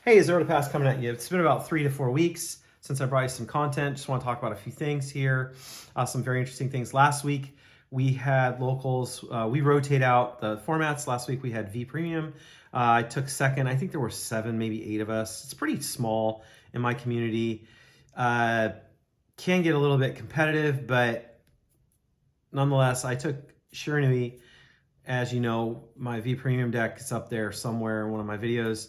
Hey, Zero to Pass coming at you. It's been about 3 to 4 weeks since I brought you some content. Just want to talk about a few things here, some very interesting things. Last week, we had locals. We rotate out the formats. Last week, we had V Premium. I took second. I think there were 7, maybe 8 of us. It's pretty small in my community. Can get a little bit competitive, but nonetheless, I took Shiranui. As you know, my V Premium deck is up there somewhere in one of my videos.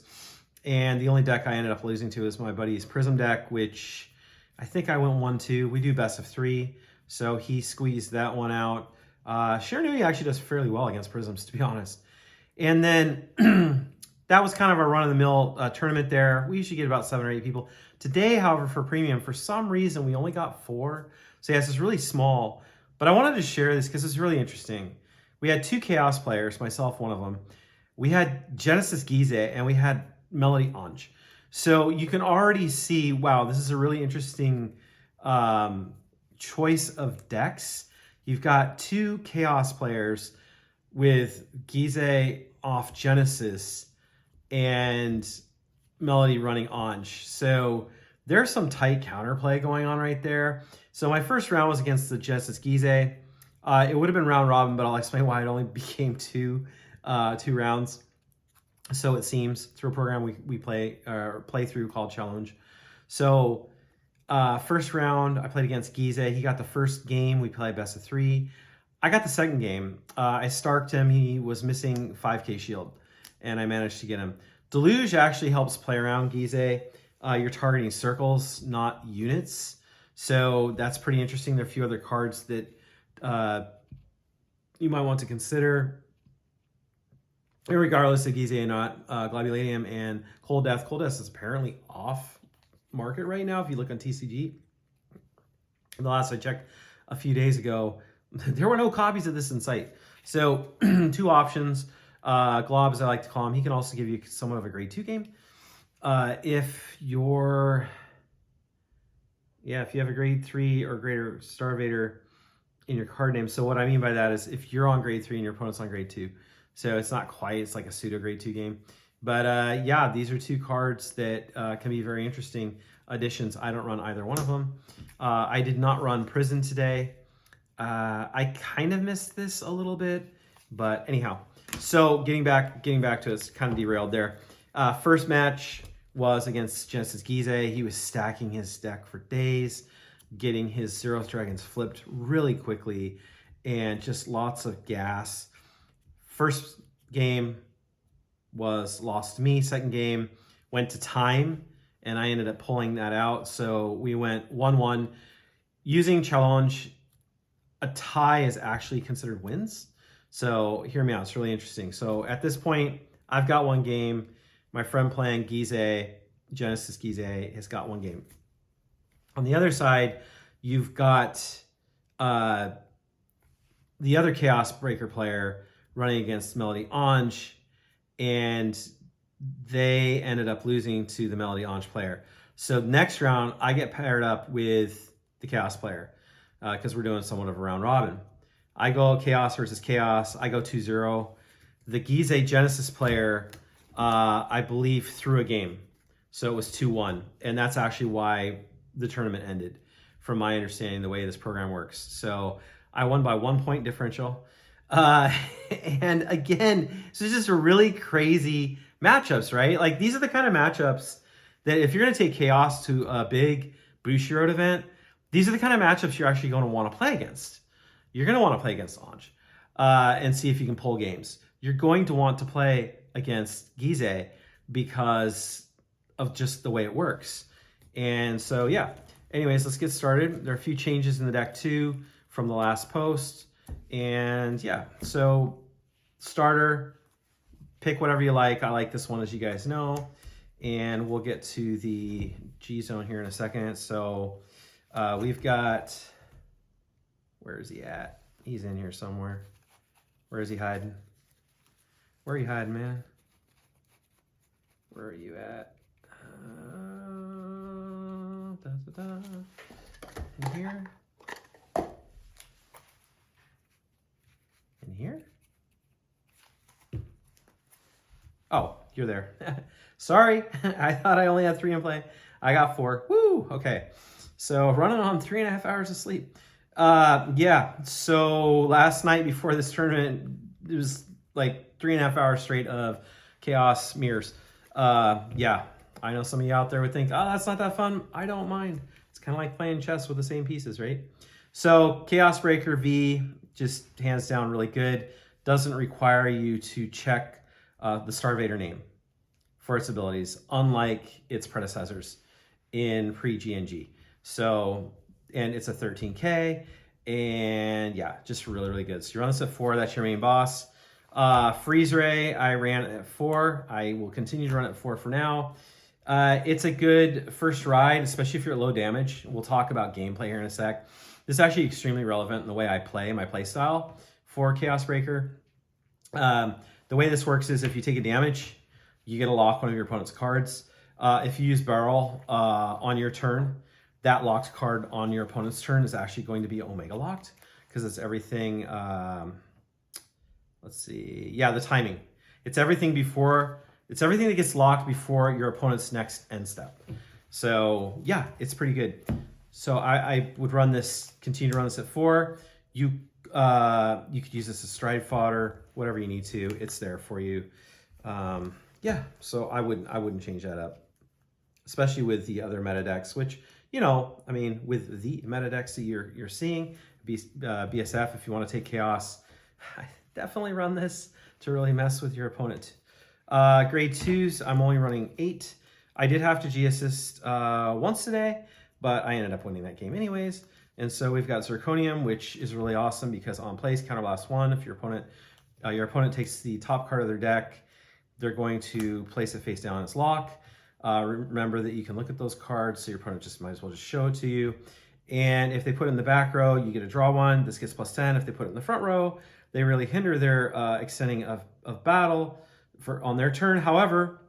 And the only deck I ended up losing to is my buddy's Prism deck, which I think I went 1-2. We do best of 3, so he squeezed that one out. Shiranui actually does fairly well against Prisms, to be honest. And then that was kind of a run-of-the-mill tournament there. We usually get about 7 or 8 people. Today, however, for Premium, for some reason, we only got 4. So yes, it's really small. But I wanted to share this because it's really interesting. We had 2 Chaos players, myself one of them. We had Genesis Gize, and we had Melody Anj. So you can already see, wow, this is a really interesting choice of decks. You've got 2 Chaos players with Gize off Genesis and Melody running Anj. So there's some tight counterplay going on right there. So my first round was against the Genesis Gize. It would have been round robin, but I'll explain why it only became 2 rounds. So it seems, through a program we play through called Challenge. So first round, I played against Gize. He got the first game. We played best of 3. I got the second game. I starked him. He was missing 5k shield, and I managed to get him. Deluge actually helps play around Gize. You're targeting circles, not units. So that's pretty interesting. There are a few other cards that you might want to consider. Regardless of Gize or not, Globuladium and Cold Death. Cold Death is apparently off market right now if you look on TCG. The last I checked a few days ago, there were no copies of this in sight. So 2 options. Glob, as I like to call him, he can also give you somewhat of a grade 2 game. If you have a grade 3 or greater Starvator in your card name. So what I mean by that is if you're on grade 3 and your opponent's on grade 2. So it's not quite, it's like a pseudo grade 2 game. But yeah, these are 2 cards that can be very interesting additions. I don't run either one of them. I did not run Prison today. I kind of missed this a little bit, but anyhow. So getting back to it, it's kind of derailed there. First match was against Genesis Gize. He was stacking his deck for days, getting his Zeroth Dragons flipped really quickly, and just lots of gas. First game was lost to me. Second game went to time, and I ended up pulling that out. So we went 1-1. Using Challenge, a tie is actually considered wins. So hear me out. It's really interesting. So at this point, I've got 1 game. My friend playing Gize, Genesis Gize, has got 1 game. On the other side, you've got the other Chaos Breaker player running against Melody Anj, and they ended up losing to the Melody Anj player. So next round, I get paired up with the Chaos player because we're doing somewhat of a round robin. I go Chaos versus Chaos. I go 2-0. The Gize Genesis player, I believe, threw a game. So it was 2-1. And that's actually why the tournament ended, from my understanding, the way this program works. So I won by 1 point differential. And again, so it's just a really crazy matchups, right? Like, these are the kind of matchups that if you're going to take Chaos to a big Bushiroad event, these are the kind of matchups you're actually going to want to play against. You're going to want to play against Anj and see if you can pull games. You're going to want to play against Gize because of just the way it works. And so, yeah. Anyways, let's get started. There are a few changes in the deck too from the last post. And yeah, so starter, pick whatever you like. I like this one, as you guys know. And we'll get to the G zone here in a second. So we've got, where is he at? He's in here somewhere. Where is he hiding? Where are you hiding, man? Where are you at? In here? In here? Oh, you're there. Sorry, I thought I only had 3 in play. I got 4. Woo, okay. So running on 3.5 hours of sleep. Yeah, so last night before this tournament, it was like 3.5 hours straight of chaos mirrors. Yeah, I know some of you out there would think, oh, that's not that fun. I don't mind. It's kind of like playing chess with the same pieces, right? So Chaos Breaker V, just hands down really good. Doesn't require you to check the Starvader name for its abilities, unlike its predecessors in pre-GNG. So, and it's a 13K, and yeah, just really, really good. So you run this at 4, that's your main boss. Freeze Ray, I ran at 4. I will continue to run at 4 for now. It's a good first ride, especially if you're at low damage. We'll talk about gameplay here in a sec. This is actually extremely relevant in the way I play, my play style for Chaos Breaker. The way this works is if you take a damage, you get to lock one of your opponent's cards. If you use baruol on your turn, that locked card on your opponent's turn is actually going to be omega locked because it's everything. Let's see. Yeah, the timing. It's everything before. It's everything that gets locked before your opponent's next end step. So yeah, it's pretty good. So I would run this. Continue to run this at 4. You could use this as stride fodder, whatever you need to. It's there for you. Yeah, so I wouldn't change that up, especially with the other meta decks, which, you know, I mean, with the meta decks that you're seeing, BSF, if you want to take chaos, definitely run this to really mess with your opponent. Grade 2s, I'm only running 8. I did have to G-assist once today, but I ended up winning that game anyways. And so we've got Zirconium, which is really awesome because on place, counterblast 1. If your opponent takes the top card of their deck, they're going to place it face down on its lock. Remember that you can look at those cards, so your opponent just might as well just show it to you. And if they put it in the back row, you get to draw 1. This gets +10. If they put it in the front row, they really hinder their extending of battle on their turn. However,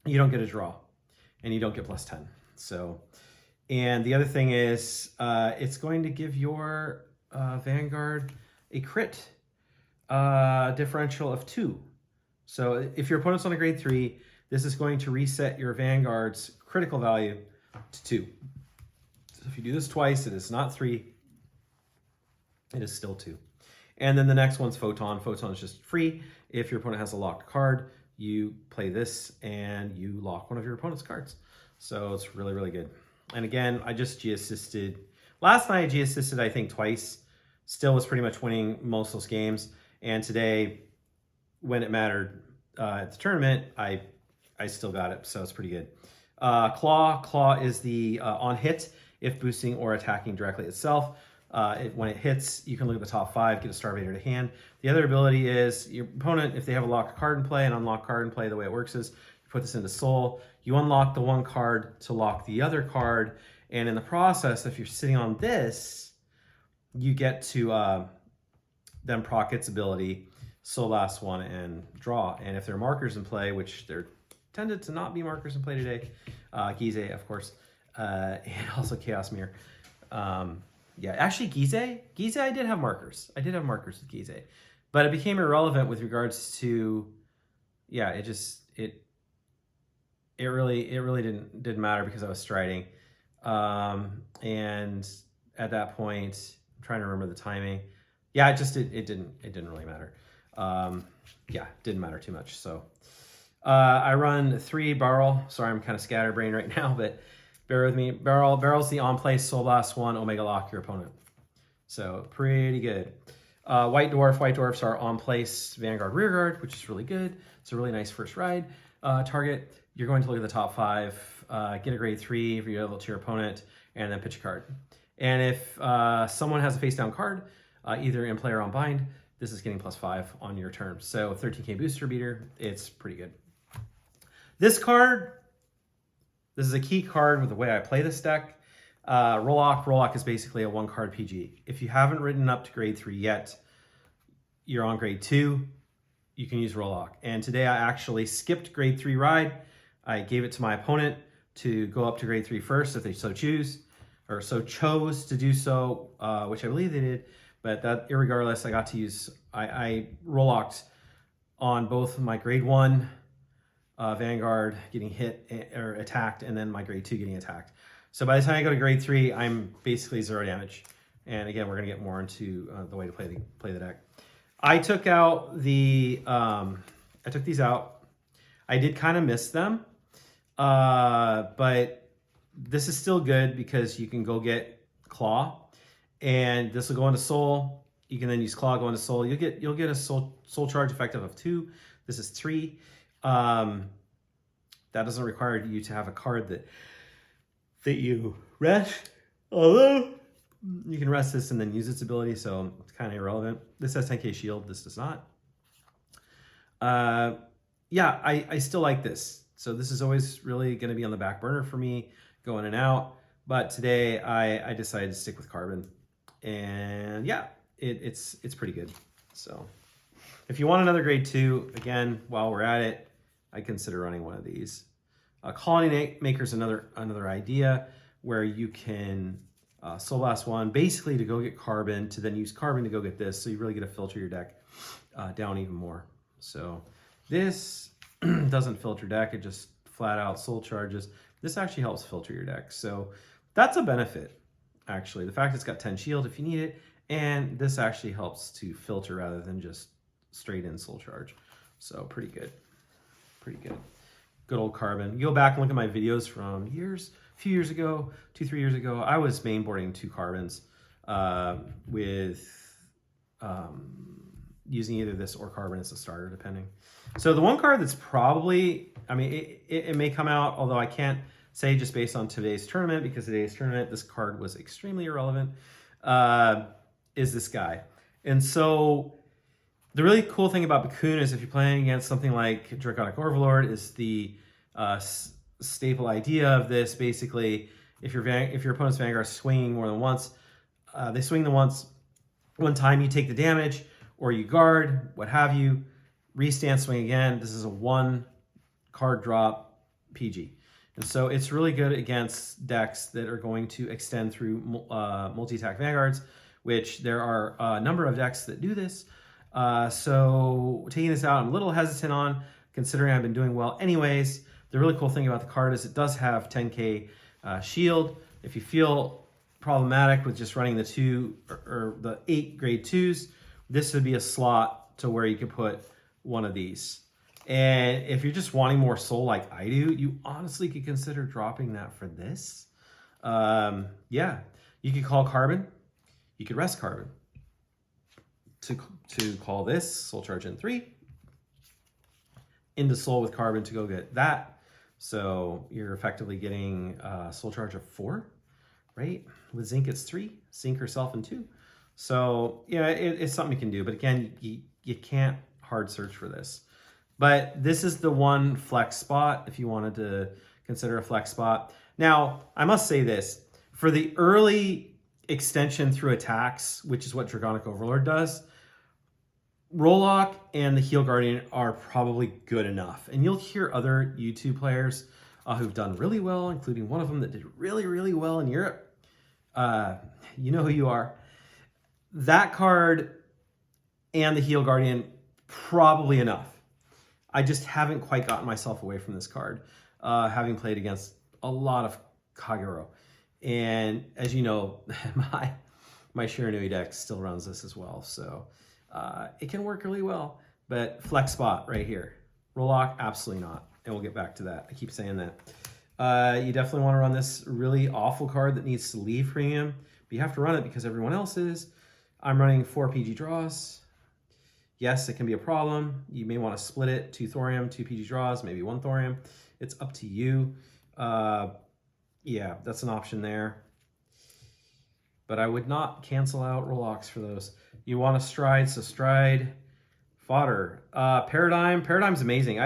you don't get a draw, and you don't get +10. So, and the other thing is, it's going to give your Vanguard a crit differential of 2. So if your opponent's on a grade 3, this is going to reset your Vanguard's critical value to 2. So if you do this twice, it is not 3. It is still 2. And then the next one's Photon. Photon is just free. If your opponent has a locked card, you play this and you lock one of your opponent's cards. So it's really, really good. And again, I just G-assisted. Last night I G-assisted, I think, twice. Still was pretty much winning most of those games. And today, when it mattered at the tournament, I still got it. So it's pretty good. Claw is the on hit, if boosting or attacking directly itself. When it hits, you can look at the top 5, get a Starvader to hand. The other ability is your opponent, if they have a locked card in play, an unlocked card in play, the way it works is you put this into Soul, you unlock the one card to lock the other card, and in the process, if you're sitting on this, you get to then proc its ability, Soul last one, and draw. And if there are markers in play, which there tended to not be markers in play today, Gize, of course, and also Chaos Mirror. Yeah, actually, Gize, I did have markers. I did have markers with Gize, but it became irrelevant with regards to, yeah, it really didn't matter because I was striding, and at that point, I'm trying to remember the timing. Yeah, it didn't really matter. Yeah, didn't matter too much. So I run 3 baruol. Sorry, I'm kind of scatterbrained right now, but bear with me. Baruol's the on-play Soul Blast 1, Omega Lock your opponent. So pretty good. White Dwarfs are on-place Vanguard Rearguard, which is really good. It's a really nice first ride. Target, you're going to look at the top 5, get a grade 3 if you're able to your opponent, and then pitch a card. And if someone has a face-down card, either in play or on bind, this is getting +5 on your turn. So 13k booster beater, it's pretty good. This card, this is a key card with the way I play this deck. Rollock. Rollock is basically a 1-card PG. If you haven't written up to grade 3 yet, you're on grade 2, you can use Rollock. And today I actually skipped grade 3 ride. I gave it to my opponent to go up to grade 3 first if they so choose, or so chose to do so, which I believe they did. But that, irregardless, I got to use, I Rollocked on both my grade 1 Vanguard getting hit or attacked, and then my grade 2 getting attacked. So by the time I go to grade 3, I'm basically 0 damage. And again, we're going to get more into the way to play the deck. I took out the I took these out. I did kind of miss them, but this is still good because you can go get Claw, and this will go into Soul. You can then use Claw, go into Soul. You'll get a soul charge effective of 2. This is 3. That doesn't require you to have a card that you rest, although you can rest this and then use its ability, so it's kind of irrelevant. This has 10k shield, this does not. Yeah, I still like this. So this is always really going to be on the back burner for me, going in and out. But today I decided to stick with Carbon, and yeah, it's pretty good. So if you want another grade 2, again, while we're at it, I consider running one of these. Colony Maker's another idea where you can Soul Blast 1, basically to go get Carbon, to then use Carbon to go get this, so you really get to filter your deck down even more. So this doesn't filter deck, it just flat out soul charges. This actually helps filter your deck, so that's a benefit, actually. The fact it's got 10 shield if you need it, and this actually helps to filter rather than just straight in soul charge. So pretty good, pretty good. Good old Carbon. You go back and look at my videos from a few years ago, 2-3 years ago, I was mainboarding 2 Carbons with using either this or Carbon as a starter, depending. So the one card that's probably, I mean, it may come out, although I can't say just based on today's tournament, because today's tournament, this card was extremely irrelevant, is this guy. And so the really cool thing about Bikkun is if you're playing against something like Draconic Overlord, is the staple idea of this. Basically, if your opponent's Vanguard is swinging more than once, they swing the one time, you take the damage, or you guard, what have you, restand, swing again. This is a 1 card drop PG. And so it's really good against decks that are going to extend through multi-attack Vanguards, which there are a number of decks that do this. So taking this out, I'm a little hesitant on, considering I've been doing well anyways. The really cool thing about the card is it does have 10k shield. If you feel problematic with just running the 2 or the 8 grade 2s, this would be a slot to where you could put one of these. And if you're just wanting more soul like I do, you honestly could consider dropping that for this. Yeah, you could call Carbon. You could rest Carbon to call this soul charge in 3 into soul with Carbon to go get that. So you're effectively getting soul charge of 4, right? With Zinc it's 3, Zinc herself in 2. So yeah, it's something you can do, but again, you can't hard search for this. But this is the one flex spot if you wanted to consider a flex spot. Now, I must say this, for the early extension through attacks, which is what Draconic Overlord does, Rollock and the Heal Guardian are probably good enough. And you'll hear other YouTube players who've done really well, including one of them that did really, really well in Europe. You know who you are. That card and the Heal Guardian, probably enough. I just haven't quite gotten myself away from this card, having played against a lot of Kagero. And as you know, my Shiranui deck still runs this as well. So it can work really well, but flex spot right here. Rollock, absolutely not. And we'll get back to that. I keep saying that. You definitely want to run this really awful card that needs to leave premium, but you have to run it because everyone else is. I'm running 4 PG draws. Yes, it can be a problem. You may want to split it, 2 thorium, 2 PG draws, maybe 1 thorium. It's up to you. Yeah, that's an option there. But I would not cancel out Rollocks for those. You want to stride, so stride, fodder. Paradigm's amazing.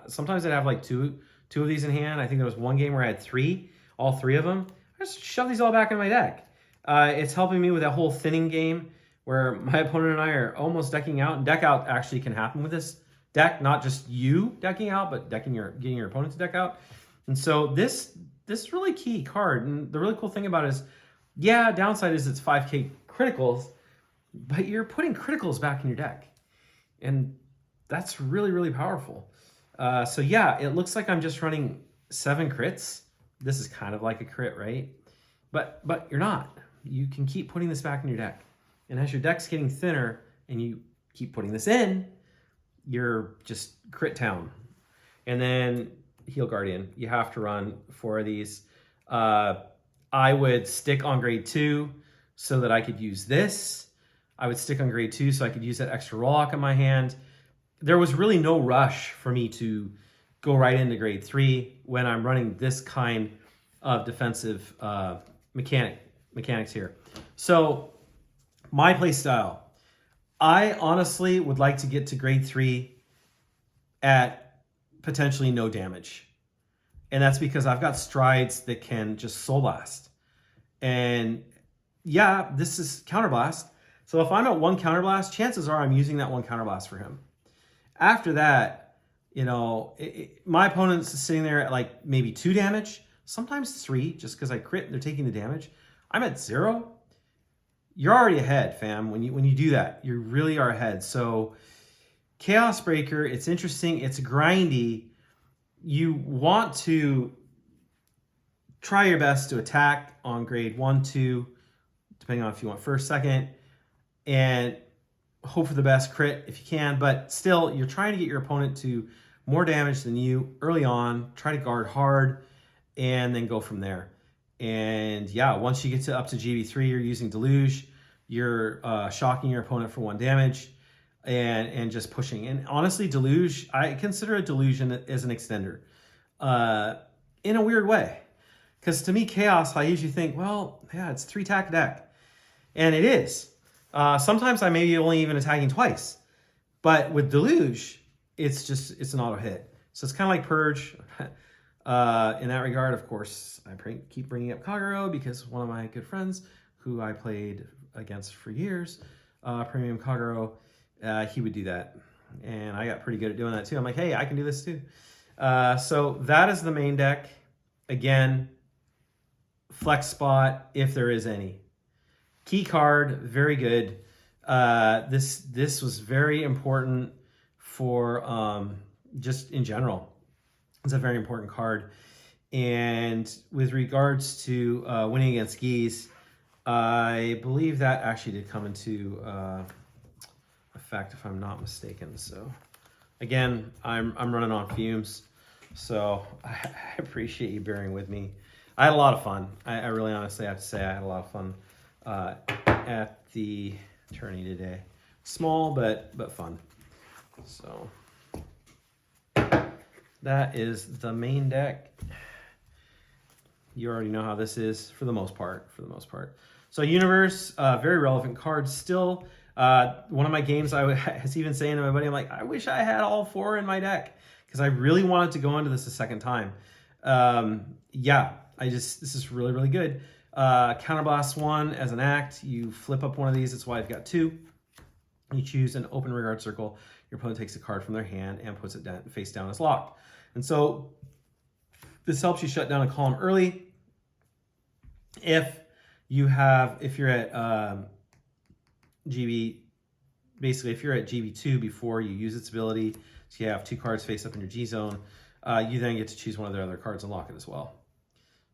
Sometimes I'd have like two of these in hand. I think there was one game where I had 3, all 3 of them. I just shove these all back in my deck. It's helping me with that whole thinning game where my opponent and I are almost decking out. And deck out actually can happen with this deck, not just you decking out, but getting your opponent to deck out. And so this is really key card. And the really cool thing about it is, yeah, downside is it's 5k criticals, but you're putting criticals back in your deck. And that's really, really powerful. So yeah, it looks like I'm just running 7 crits. This is kind of like a crit, right? But you're not. You can keep putting this back in your deck. And as your deck's getting thinner and you keep putting this in, you're just crit town. And then Heal Guardian. You have to run 4 of these. I would stick on grade 2 so that I could use this. I would stick on grade 2 so I could use that extra rollock in my hand. There was really no rush for me to go right into grade 3 when I'm running this kind of defensive mechanics here. So my play style, I honestly would like to get to grade 3 at potentially no damage. And that's because I've got strides that can just soul blast. And yeah, this is counterblast. So if I'm at 1 counterblast, chances are I'm using that 1 counterblast for him. After that, you know, my opponent's sitting there at like maybe 2 damage, sometimes 3, just because I crit and they're taking the damage. I'm at 0. You're already ahead, fam. When you do that, you really are ahead. So Chaos Breaker, it's interesting. It's grindy. You want to try your best to attack on grade 1, 2, depending on if you want first, second, and hope for the best crit if you can. But still, you're trying to get your opponent to more damage than you early on. Try to guard hard and then go from there. And yeah, once you get to up to GB3, you're using Deluge. You're shocking your opponent for 1 damage and just pushing. And honestly, Deluge, I consider a Delusion as an extender in a weird way. Because to me, Chaos, I usually think, well, yeah, it's 3 attack deck. And it is. Sometimes I may be only even attacking twice. But with Deluge, it's an auto hit. So it's kind of like Purge. In that regard, of course, I keep bringing up Kagero because one of my good friends who I played against for years, Premium Kagero, he would do that. And I got pretty good at doing that too. I'm like, hey, I can do this too. So that is the main deck. Again, flex spot if there is any. Key card, very good. This was very important for just in general. It's a very important card. And with regards to winning against Geese, I believe that actually did come into effect, if I'm not mistaken. So again, I'm running on fumes, so I appreciate you bearing with me. I had a lot of fun. I really honestly have to say I had a lot of fun at the tourney today. Small, but fun. So that is the main deck. You already know how this is for the most part. So Universe, very relevant card still. One of my games, I was even saying to my buddy, I'm like, I wish I had all 4 in my deck because I really wanted to go into this a second time. Yeah, this is really, really good. Counterblast 1 as an act. You flip up one of these. That's why I've got 2. You choose an open regard circle. Your opponent takes a card from their hand and puts it down, face down as locked. And so this helps you shut down a column early. If you're at GB, basically if you're at GB2 before you use its ability, so you have 2 cards face up in your G zone, you then get to choose one of their other cards and lock it as well.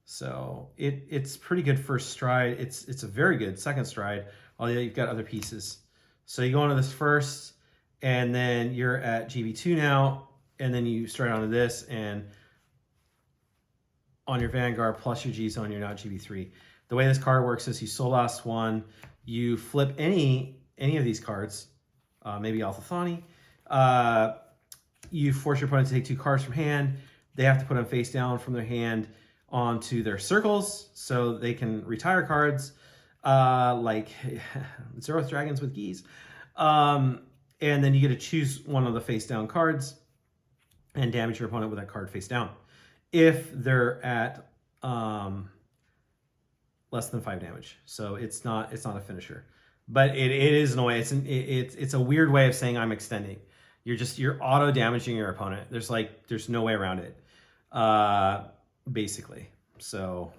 So it's pretty good first stride. It's a very good second stride, although you've got other pieces. So you go into this first, and then you're at GB2 now, and then you stride onto this, and on your Vanguard plus your G zone, you're now at GB3. The way this card works is you soul blast 1, you flip any of these cards, maybe Alpha Thani, you force your opponent to take 2 cards from hand. They have to put them face down from their hand onto their circles so they can retire cards like Zeroth Dragons with Geese. And then you get to choose one of the face down cards and damage your opponent with that card face down if they're at less than 5 damage. So it's not a finisher, but it is in a way. It's a weird way of saying I'm extending. You're auto damaging your opponent. There's no way around it, basically. So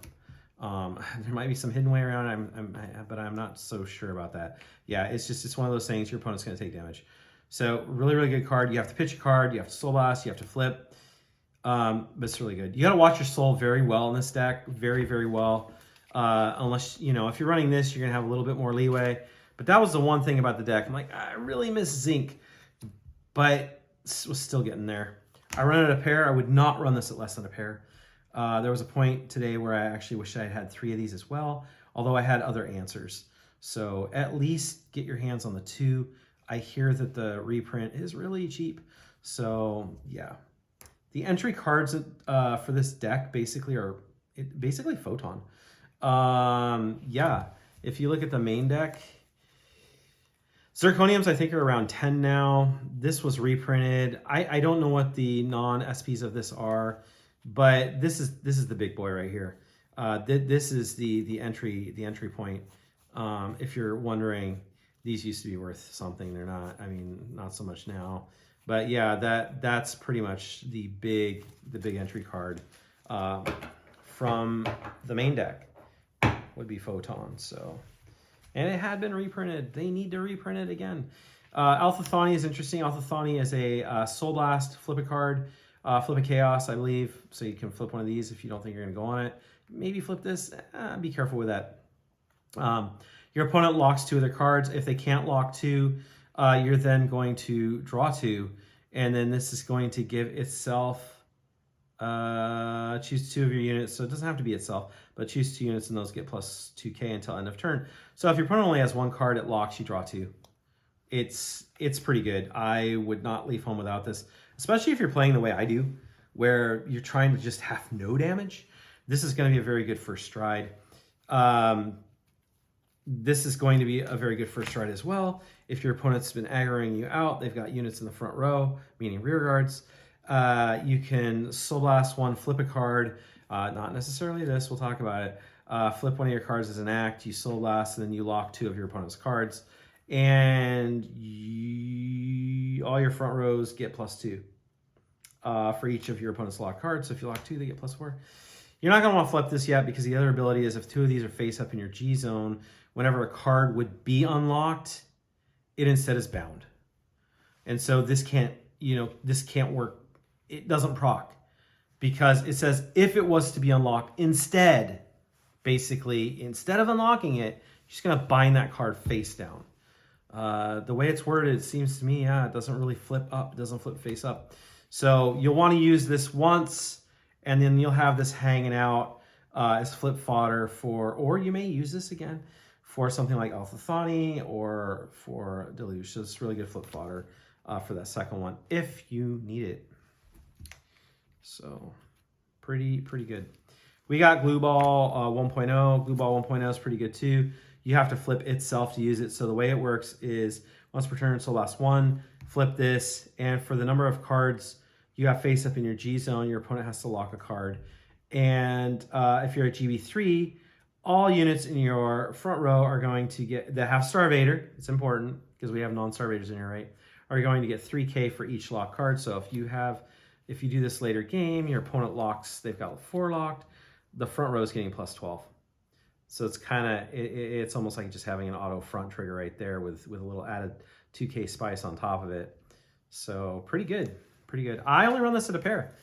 there might be some hidden way around it, but I'm not so sure about that. Yeah, it's one of those things. Your opponent's going to take damage. So really, really good card. You have to pitch a card, you have to soul blast, you have to flip. But it's really good. You got to watch your soul very well in this deck, very, very well. Unless, you know, if you're running this, you're going to have a little bit more leeway. But that was the one thing about the deck. I'm like, I really miss zinc, but was still getting there. I run it a pair. I would not run this at less than a pair. There was a point today where I actually wish I had 3 of these as well, although I had other answers. So at least get your hands on the 2. I hear that the reprint is really cheap. So yeah. The entry cards for this deck basically are basically Photon. Yeah, if you look at the main deck, Zirconiums I think are around 10 now. This was reprinted. I don't know what the non-SPs of this are, but this is the big boy right here. This is the entry point. If you're wondering, these used to be worth something. They're not. I mean, not so much now. But yeah, that's pretty much the big entry card from the main deck would be Photon. So, and it had been reprinted. They need to reprint it again. Alpha Thani is interesting. Alpha Thani is a Soul Blast, flip a card, flip a Chaos, I believe. So you can flip one of these if you don't think you're going to go on it. Maybe flip this. Be careful with that. Your opponent locks 2 of their cards. If they can't lock 2, you're then going to draw 2, and then this is going to give itself, choose 2 of your units. So it doesn't have to be itself, but choose 2 units and those get plus 2k until end of turn. So if your opponent only has 1 card, it locks, you draw 2. It's pretty good. I would not leave home without this, especially if you're playing the way I do, where you're trying to just have no damage. This is going to be a very good first stride. This is going to be a very good first stride as well. If your opponent's been aggroing you out, they've got units in the front row, meaning rear guards. You can Soul Blast 1, flip a card. Not necessarily this, we'll talk about it. Flip one of your cards as an act, you Soul Blast, and then you lock 2 of your opponent's cards. And all your front rows get plus 2 for each of your opponent's locked cards. So if you lock 2, they get plus 4. You're not going to want to flip this yet because the other ability is if 2 of these are face up in your G zone, whenever a card would be unlocked, it instead is bound. And so this can't, this can't work. It doesn't proc because it says if it was to be unlocked, instead of unlocking it, you're just going to bind that card face down. The way it's worded, it seems to me, it doesn't really flip up. It doesn't flip face up. So you'll want to use this once, and then you'll have this hanging out as flip fodder or you may use this again for something like Alpha Thani or for Deluge. So it's really good flip fodder for that second one if you need it. So pretty good. We got Glue Ball 1.0. Glue Ball 1.0 is pretty good too. You have to flip itself to use it. So the way it works is once per turn, Soul Blast 1, flip this, and for the number of cards you have face up in your G zone, your opponent has to lock a card. And if you're at GB3, all units in your front row are going to get, that have Starvator, it's important because we have non-Starvators in here, right, are going to get 3k for each locked card. So if you do this later game, your opponent locks, they've got 4 locked, the front row is getting plus 12. So it's kind of, it's almost like just having an auto front trigger right there with a little added 2k spice on top of it. So pretty good, pretty good. I only run this at a pair.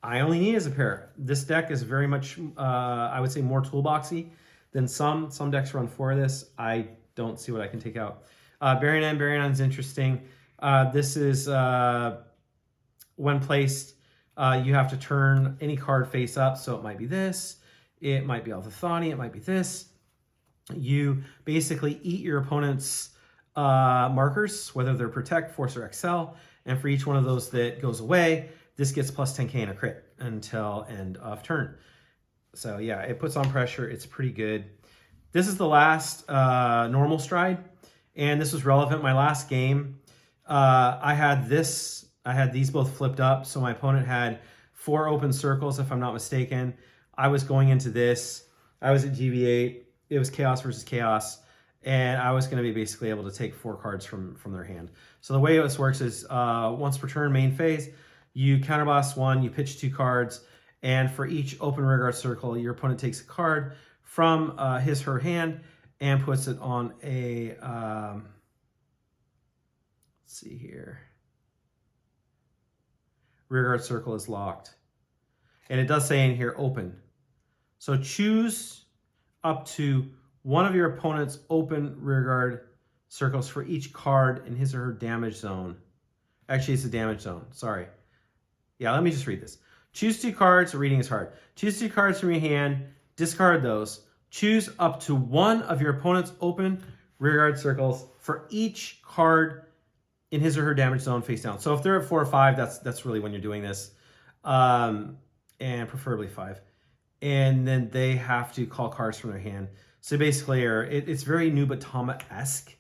I only need it as a pair. This deck is very much, I would say, more toolboxy than some. Some decks run 4 of this. I don't see what I can take out. Baryon is interesting. This is, when placed, you have to turn any card face up. So it might be this. It might be Alpha Thani. It might be this. You basically eat your opponent's markers, whether they're Protect, Force, or Excel. And for each one of those that goes away, this gets plus 10k in a crit until end of turn. So yeah, it puts on pressure. It's pretty good. This is the last normal stride. And this was relevant. My last game, I had these both flipped up. So my opponent had 4 open circles, if I'm not mistaken. I was going into this. I was at GB8. It was Chaos versus Chaos. And I was going to be basically able to take 4 cards from their hand. So the way this works is once per turn, main phase, you counterblast 1, you pitch 2 cards, and for each open rearguard circle, your opponent takes a card from her hand and puts it on a let's see here. Rearguard circle is locked. And it does say in here, open. So choose up to one of your opponent's open rearguard circles for each card in his or her damage zone. Actually, it's a damage zone. Sorry. Yeah, let me just read this. Choose 2 cards. Reading is hard. Choose 2 cards from your hand. Discard those. Choose up to one of your opponent's open rearguard circles for each card in his or her damage zone face down. So if they're at 4 or 5, that's really when you're doing this. And preferably 5. And then they have to call cards from their hand. So basically, it's very Nubatama-esque.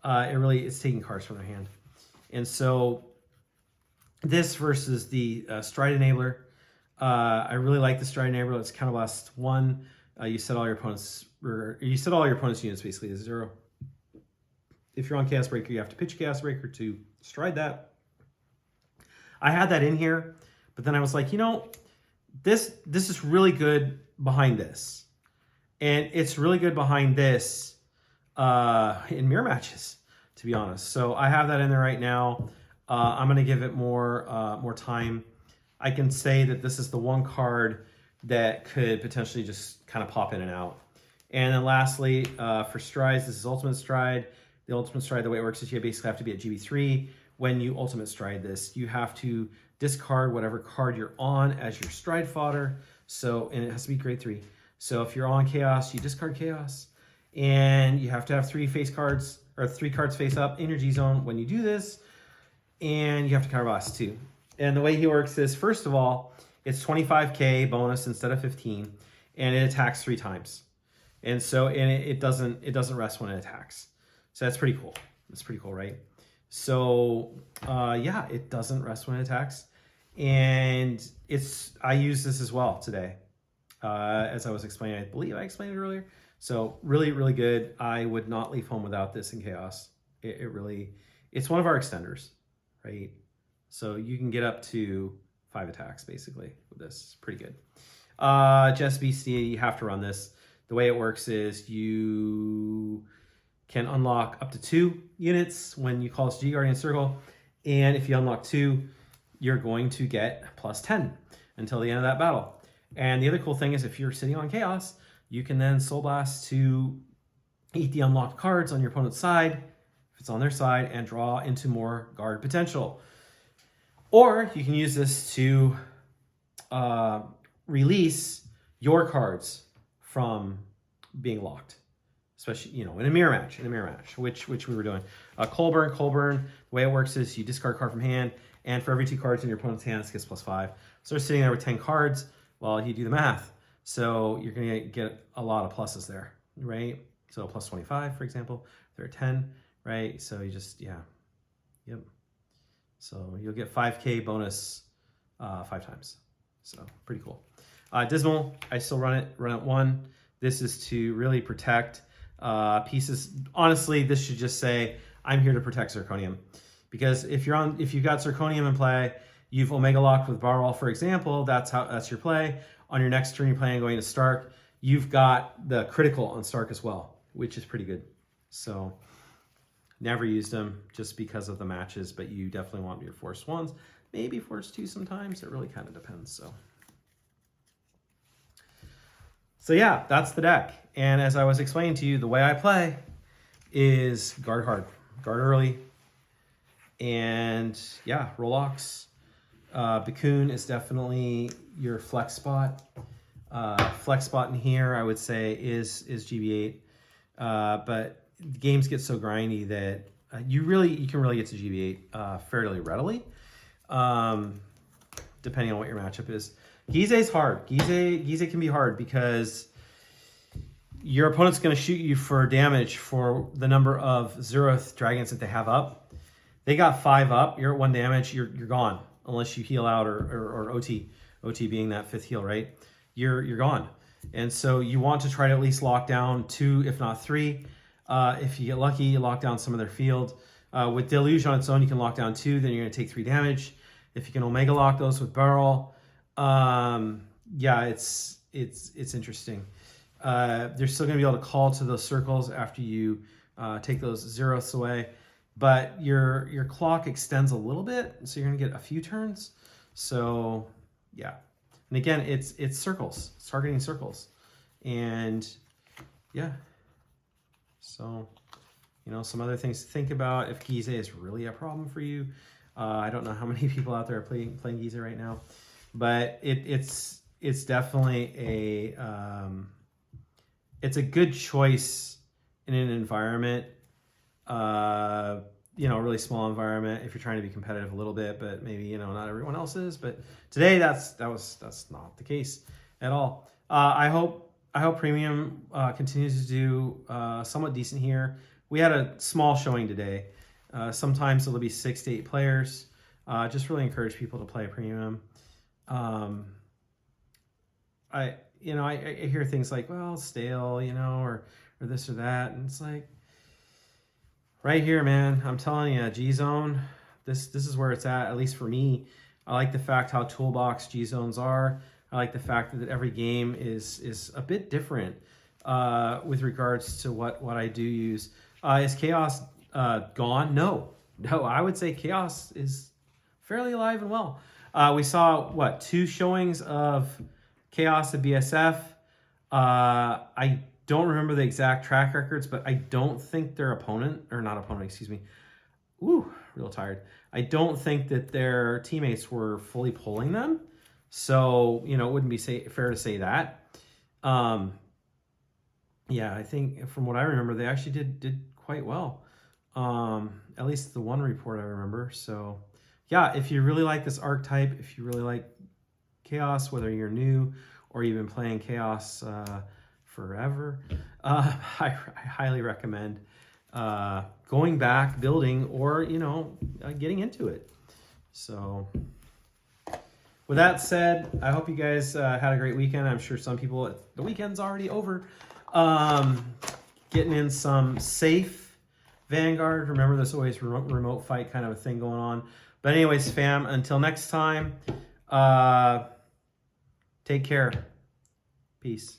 It's taking cards from their hand. And so this versus the Stride Enabler. I really like the Stride Enabler. It's Counterblast 1. You set all your opponent's units basically to 0. If you're on Chaos Breaker, you have to pitch Chaos Breaker to stride that. I had that in here, but then I was like, you know, this is really good behind this. And it's really good behind this in mirror matches, to be honest. So I have that in there right now. I'm going to give it more time. I can say that this is the one card that could potentially just kind of pop in and out. And then lastly, for strides, this is Ultimate Stride. The Ultimate Stride, the way it works is you basically have to be at GB3 when you Ultimate Stride this. You have to discard whatever card you're on as your stride fodder. So, and it has to be grade 3. So if you're on Chaos, you discard Chaos. And you have to have 3 face cards, or 3 cards face up in your G zone when you do this. And you have to counterblast too. And the way he works is, first of all, it's 25k bonus instead of 15, and it attacks 3 times. And so, and it doesn't rest when it attacks. So that's pretty cool. That's pretty cool, right? So yeah, it doesn't rest when it attacks. And I use this as well today. As I was explaining, I believe I explained it earlier. So really, really good. I would not leave home without this in Chaos. It's one of our extenders, right? So you can get up to 5 attacks basically with this. Pretty good. Just BC, you have to run this. The way it works is you can unlock up to 2 units when you call this G Guardian Circle. And if you unlock 2, you're going to get plus 10 until the end of that battle. And the other cool thing is if you're sitting on Chaos, you can then Soul Blast to eat the unlocked cards on your opponent's side, if it's on their side, and draw into more guard potential. Or you can use this to release your cards from being locked, especially, you know, in a mirror match, which we were doing. Colburn, the way it works is you discard a card from hand, and for every 2 cards in your opponent's hand, this gets plus 5. So they're sitting there with 10 cards. Well, you do the math. So you're going to get a lot of pluses there, right? So plus 25, for example, there are 10, right? So you just, yeah, yep. So you'll get 5k bonus 5 times. So pretty cool. Dismal, I still run it 1. This is to really protect pieces. Honestly, this should just say, I'm here to protect Zirconium. Because if you've got Zirconium in play, you've Omega locked with baruol, for example, that's your play. On your next turn, you're planning going to Stark. You've got the critical on Stark as well, which is pretty good. So never used them just because of the matches, but you definitely want your Force 1s. Maybe Force 2 sometimes. It really kind of depends. So yeah, that's the deck. And as I was explaining to you, the way I play is guard hard, guard early, and yeah, rollocks. Bikkun is definitely your flex spot. Flex spot in here, I would say, is GB8. But the games get so grindy that you can really get to GB8 fairly readily, depending on what your matchup is. Gizeh's hard. Gizeh can be hard because your opponent's going to shoot you for damage for the number of Zeroth dragons that they have up. They got 5 up. You're at 1 damage. You're gone unless you heal out or OT. OT being that 5th heal, right? You're gone. And so you want to try to at least lock down 2, if not 3. If you get lucky, you lock down some of their field. With Deluge on its own, you can lock down 2. Then you're going to take 3 damage. If you can Omega lock those with Baruol, yeah, it's interesting. They're still going to be able to call to those circles after you take those Zeroths away. but your clock extends a little bit, so you're gonna get a few turns. So yeah, and again, it's circles, it's targeting circles, and yeah. So, you know, some other things to think about if Gize is really a problem for you. I don't know how many people out there are playing Gize right now, but it's definitely it's a good choice in an environment, you know, a really small environment if you're trying to be competitive a little bit, but maybe, you know, not everyone else is. But today that's not the case at all. I hope Premium continues to do somewhat decent here. We had a small showing today. Sometimes it'll be 6 to 8 players. Just really encourage people to play Premium. I hear things like, well, stale, you know, or this or that, and it's like, right here, man, I'm telling you, G-Zone, this is where it's at least for me. I like the fact how toolbox G-Zones are. I like the fact that every game is a bit different with regards to what I do use. Is Chaos gone? No, I would say Chaos is fairly alive and well. We saw, what, 2 showings of Chaos at BSF. I don't remember the exact track records, but I don't think their excuse me. Ooh, real tired. I don't think that their teammates were fully pulling them. So, you know, it wouldn't be fair to say that. Yeah, I think from what I remember, they actually did quite well. At least the one report I remember. So, yeah, if you really like this archetype, if you really like Chaos, whether you're new or you've been playing Chaos forever, I highly recommend going back, building, or, you know, getting into it. So with that said, I hope you guys had a great weekend. I'm sure some people, the weekend's already over. Getting in some safe Vanguard. Remember, there's always remote fight kind of a thing going on. But anyways, fam, until next time, take care. Peace.